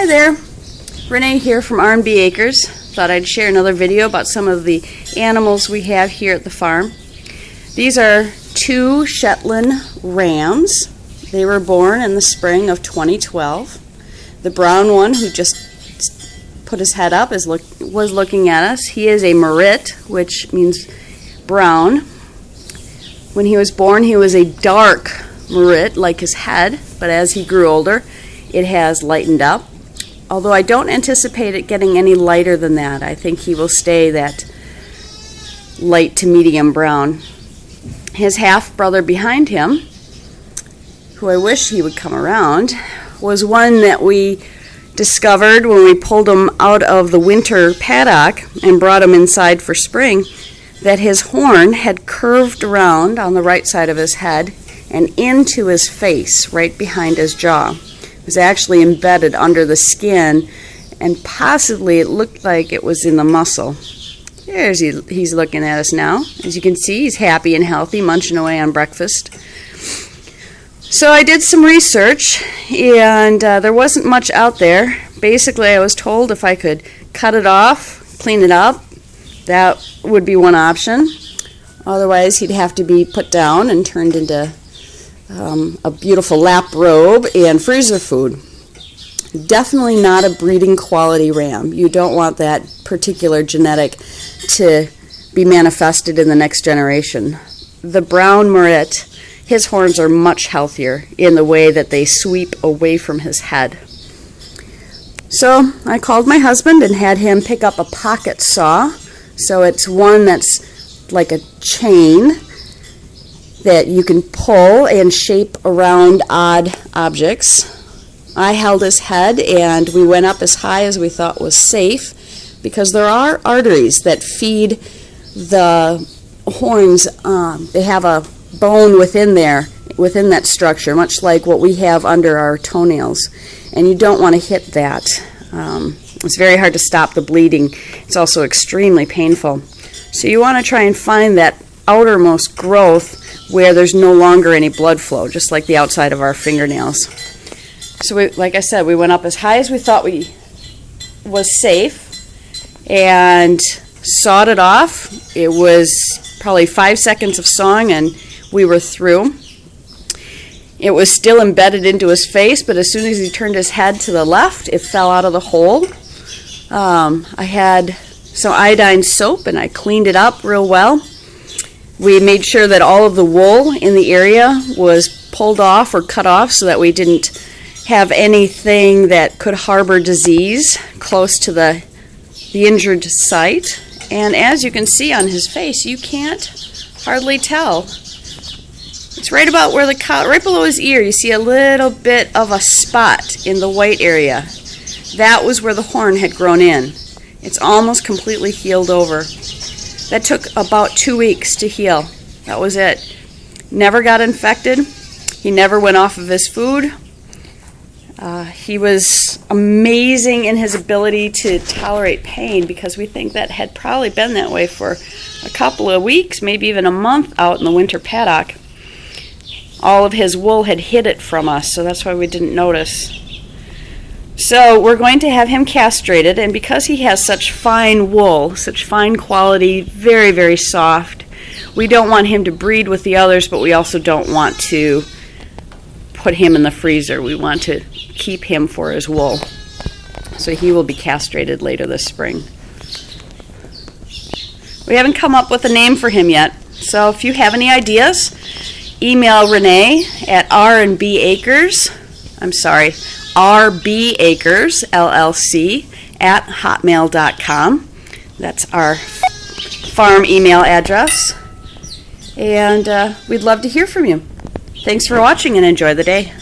Hi there, Renee here from R&B Acres. Thought I'd share another video about some of the animals we have here at the farm. These are two Shetland rams. They were born in the spring of 2012. The brown one, who just put his head up, was looking at us. He is a Marit, which means brown. When he was born, he was a dark Marit, like his head, but as he grew older, it has lightened up. Although I don't anticipate it getting any lighter than that. I think he will stay that light to medium brown. His half-brother behind him, who I wish he would come around, was one that we discovered when we pulled him out of the winter paddock and brought him inside for spring, that his horn had curved around on the right side of his head and into his face, right behind his jaw. It was actually embedded under the skin, and possibly it looked like it was in the muscle. He's looking at us now. As you can see, he's happy and healthy, munching away on breakfast. So I did some research, and there wasn't much out there. Basically, I was told if I could cut it off, clean it up, that would be one option. Otherwise, he'd have to be put down and turned into a beautiful lap robe and freezer food. Definitely not a breeding quality ram. You don't want that particular genetic to be manifested in the next generation. The brown Marit, his horns are much healthier in the way that they sweep away from his head. So I called my husband and had him pick up a pocket saw. So it's one that's like a chain that you can pull and shape around odd objects. I held his head and we went up as high as we thought was safe, because there are arteries that feed the horns. They have a bone within there, within that structure, much like what we have under our toenails, and you don't want to hit that. It's very hard to stop the bleeding. It's also extremely painful. So you want to try and find that outermost growth where there's no longer any blood flow, just like the outside of our fingernails. So like I said, we went up as high as we thought was safe and sawed it off. It was probably 5 seconds of sawing and we were through. It was still embedded into his face, but as soon as he turned his head to the left, it fell out of the hole. I had some iodine soap and I cleaned it up real well. We made sure that all of the wool in the area was pulled off or cut off so that we didn't have anything that could harbor disease close to the injured site. And as you can see on his face, you can't hardly tell. It's right about where right below his ear, you see a little bit of a spot in the white area. That was where the horn had grown in. It's almost completely healed over. That took about 2 weeks to heal. That was it. Never got infected. He never went off of his food. He was amazing in his ability to tolerate pain, because we think that had probably been that way for a couple of weeks, maybe even a month out in the winter paddock. All of his wool had hid it from us, so that's why we didn't notice. So we're going to have him castrated, and because he has such fine wool, such fine quality, very, very soft, we don't want him to breed with the others, but we also don't want to put him in the freezer. We want to keep him for his wool. So he will be castrated later this spring. We haven't come up with a name for him yet, so if you have any ideas, email Renee at rbacres, LLC at hotmail.com. That's our farm email address. And we'd love to hear from you. Thanks for watching and enjoy the day.